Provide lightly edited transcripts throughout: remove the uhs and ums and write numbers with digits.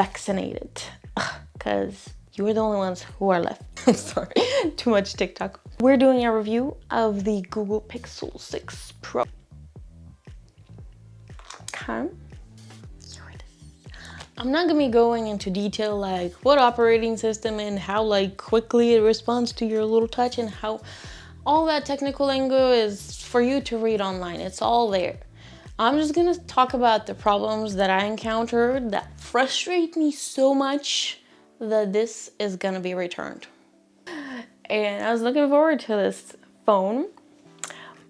vaccinated, because you're the only ones who are left. I'm sorry, too much TikTok. We're doing a review of the Google Pixel 6 Pro. Okay. I'm not gonna be going into detail like what operating system and how like quickly it responds to your little touch and how all that technical lingo is for you to read online. It's all there. I'm just gonna talk about the problems that I encountered that frustrate me so much that this is gonna be returned. And I was looking forward to this phone.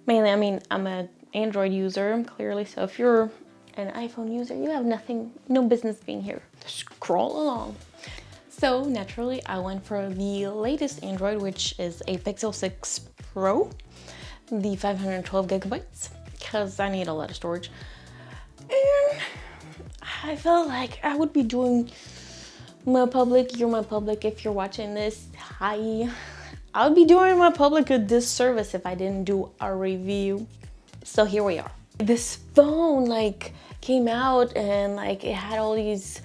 Mainly, I mean, I'm an Android user, clearly, so if you're an iPhone user, you have no business being here. Scroll along. So naturally, I went for the latest Android, which is a Pixel 6 Pro, the 512 gigabytes, because I need a lot of storage. And I felt like I would be doing my public, you're my public if you're watching this, hi. I would be doing my public a disservice if I didn't do a review. So here we are. This phone like came out and like it had all these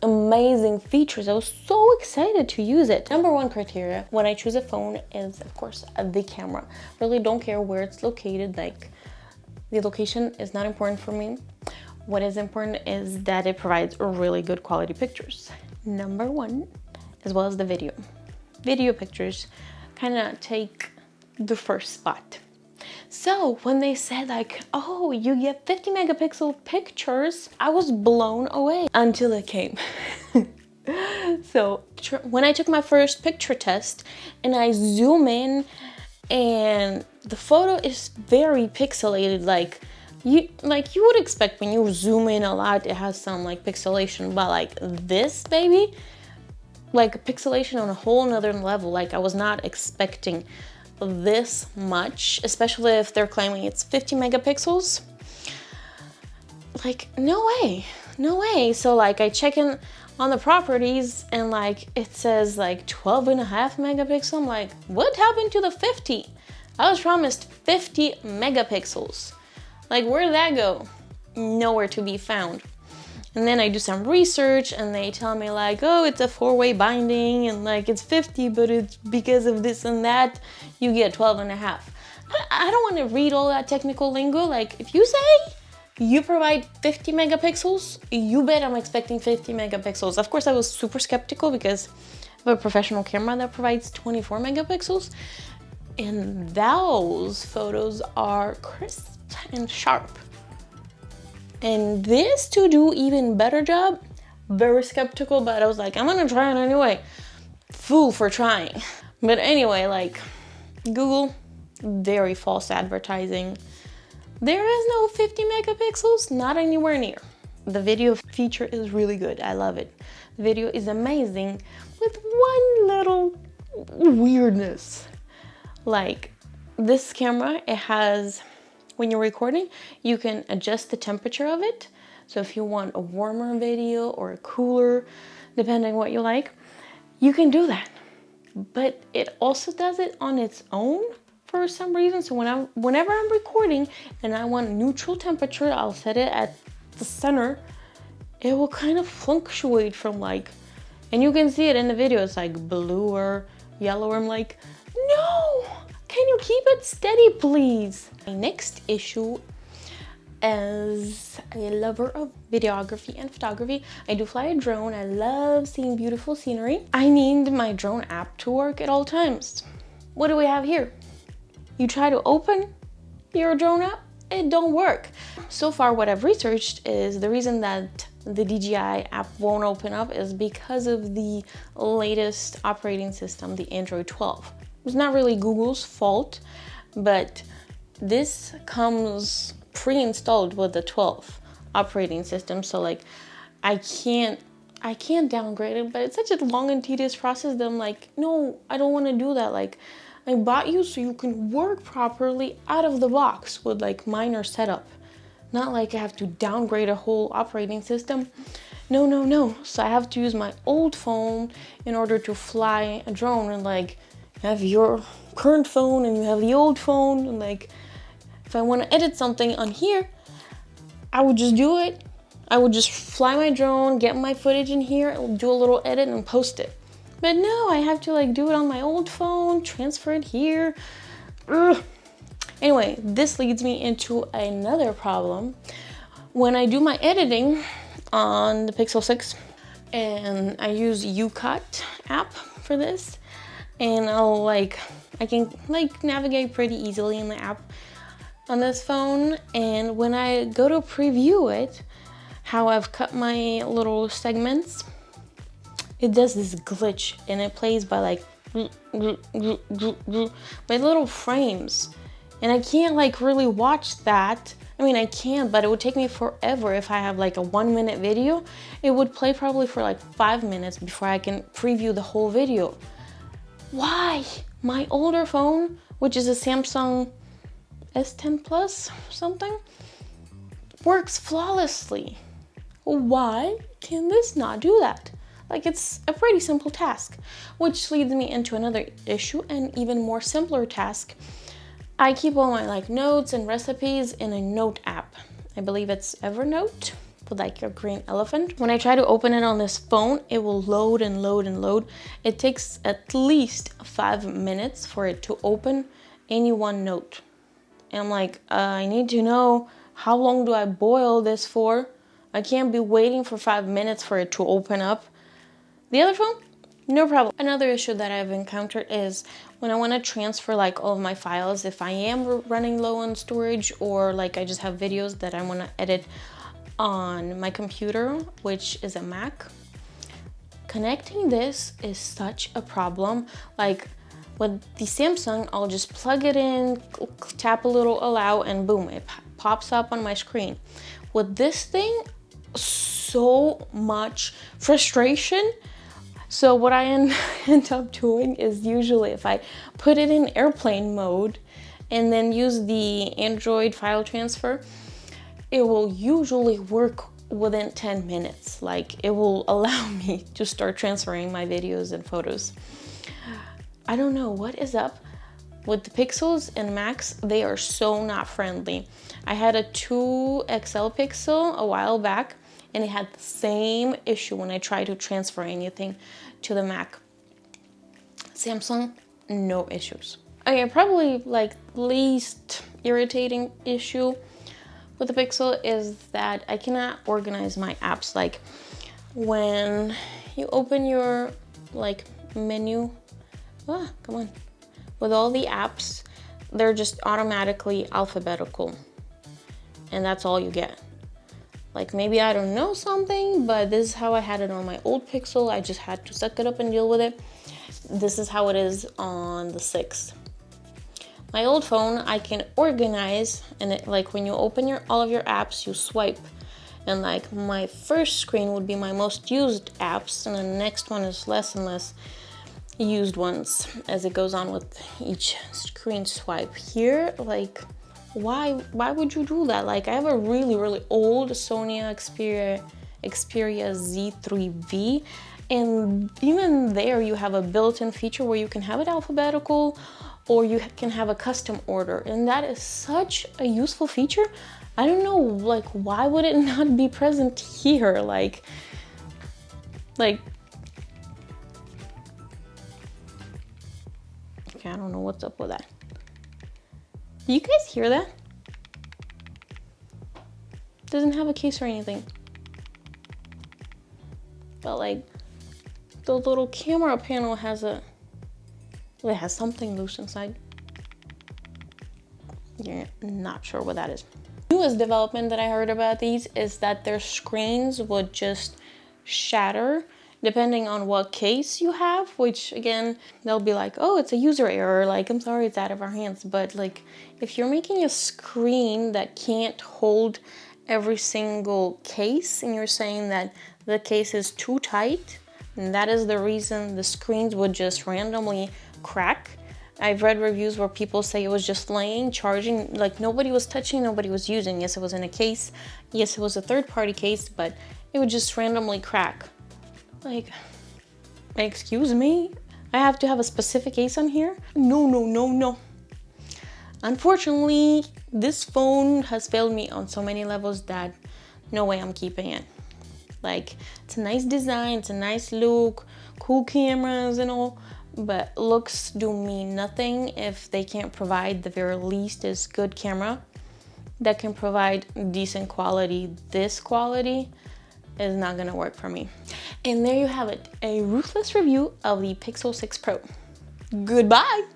amazing features. I was so excited to use it. Number one criteria when I choose a phone is of course the camera. Really don't care where it's located, like the location is not important for me. What is important is that it provides really good quality pictures. Number one, as well as the video. Video pictures kind of take the first spot. So when they said like, oh, you get 50 megapixel pictures, I was blown away until it came. So when I took my first picture test and I zoom in and the photo is very pixelated, like you would expect when you zoom in a lot, it has some like pixelation, but like this baby, like pixelation on a whole nother level. Like I was not expecting this much, especially if they're claiming it's 50 megapixels. Like no way. So like I check in on the properties and like it says like 12.5 megapixel. I'm like, what happened to the 50? I was promised 50 megapixels. Like where did that go? Nowhere to be found. And then I do some research and they tell me like, oh, it's a 4-way binding and like it's 50, but it's because of this and that, you get 12.5. I don't want to read all that technical lingo. Like if you say you provide 50 megapixels, you bet I'm expecting 50 megapixels. Of course, I was super skeptical because I have a professional camera that provides 24 megapixels. And those photos are crisp and sharp. And this to do even better job, very skeptical, but I was like, I'm gonna try it anyway. Fool for trying. But anyway, like Google, very false advertising. There is no 50 megapixels, not anywhere near. The video feature is really good, I love it. The video is amazing with one little weirdness. Like this camera, it has, when you're recording, you can adjust the temperature of it. So if you want a warmer video or a cooler, depending what you like, you can do that. But it also does it on its own for some reason. So whenever I'm recording and I want neutral temperature, I'll set it at the center. It will kind of fluctuate from like, and you can see it in the video, it's like blue or yellow. I'm like, no! Can you keep it steady, please? My next issue, as a lover of videography and photography, I do fly a drone. I love seeing beautiful scenery. I need my drone app to work at all times. What do we have here? You try to open your drone app, it don't work. So far, what I've researched is the reason that the DJI app won't open up is because of the latest operating system, the Android 12. It's not really Google's fault, but this comes pre-installed with the 12 operating system. So like I can't downgrade it, but it's such a long and tedious process that I'm like, no, I don't want to do that. Like I bought you so you can work properly out of the box with like minor setup. Not like I have to downgrade a whole operating system. No. So I have to use my old phone in order to fly a drone and like have your current phone and you have the old phone, and like if I want to edit something on here, I would just do it. I would just fly my drone, get my footage in here, do a little edit and post it. But no, I have to like do it on my old phone, transfer it here. Ugh. Anyway, this leads me into another problem. When I do my editing on the Pixel 6, and I use UCut app for this, and I can navigate pretty easily in the app on this phone, and when I go to preview it, how I've cut my little segments, it does this glitch and it plays by like by little frames, and I can't like really watch that. I mean, I can, but it would take me forever. If I have like a 1 minute video, it would play probably for like 5 minutes before I can preview the whole video. Why? My older phone, which is a Samsung S10 Plus something, works flawlessly. Why can this not do that? Like, it's a pretty simple task, which leads me into another issue, and even more simpler task. I keep all my like notes and recipes in a note app. I believe it's Evernote with like your green elephant. When I try to open it on this phone, it will load and load and load. It takes at least 5 minutes for it to open any one note. And I'm like, I need to know, how long do I boil this for? I can't be waiting for 5 minutes for it to open up. The other phone, no problem. Another issue that I've encountered is when I want to transfer like all of my files, if I am running low on storage, or like I just have videos that I want to edit on my computer, which is a Mac, connecting this is such a problem. Like with the Samsung, I'll just plug it in, tap a little allow, and boom, it pops up on my screen. With this thing, so much frustration. So what I end up doing is, usually if I put it in airplane mode and then use the Android file transfer, it will usually work within 10 minutes. Like, it will allow me to start transferring my videos and photos. I don't know what is up with the Pixels and Macs. They are so not friendly. I had a 2 XL Pixel a while back, and it had the same issue when I tried to transfer anything to the Mac. Samsung, no issues. Okay, probably like least irritating issue with the Pixel is that I cannot organize my apps. Like when you open your like menu, come on, with all the apps, they're just automatically alphabetical, and that's all you get. Like, maybe I don't know something, but this is how I had it on my old Pixel. I just had to suck it up and deal with it. This is how it is on the 6. My old phone, I can organize, and it, like when you open all of your apps, you swipe. And like my first screen would be my most used apps, and the next one is less and less used ones as it goes on with each screen swipe. Here, like, why would you do that? Like, I have a really old Sony Xperia Z3V, and even there you have a built-in feature where you can have it alphabetical, or you can have a custom order, and that is such a useful feature. I don't know, like, why would it not be present here? Like okay, I don't know what's up with that. Do you guys hear that? Doesn't have a case or anything. But like, the little camera panel has something loose inside. Yeah, not sure what that is. Newest development that I heard about these is that their screens would just shatter depending on what case you have, which again, they'll be like, oh, it's a user error, like, I'm sorry, it's out of our hands. But like, if you're making a screen that can't hold every single case, and you're saying that the case is too tight, and that is the reason the screens would just randomly crack. I've read reviews where people say it was just laying, charging, like nobody was touching, nobody was using. Yes, it was in a case. Yes, it was a third-party case, but it would just randomly crack. Like, excuse me? I have to have a specific case on here? No. Unfortunately, this phone has failed me on so many levels that no way I'm keeping it. Like, it's a nice design, it's a nice look, cool cameras and all, but looks do mean nothing if they can't provide the very least is good camera that can provide decent quality. This quality is not gonna work for me. And there you have it, a ruthless review of the Pixel 6 Pro. Goodbye.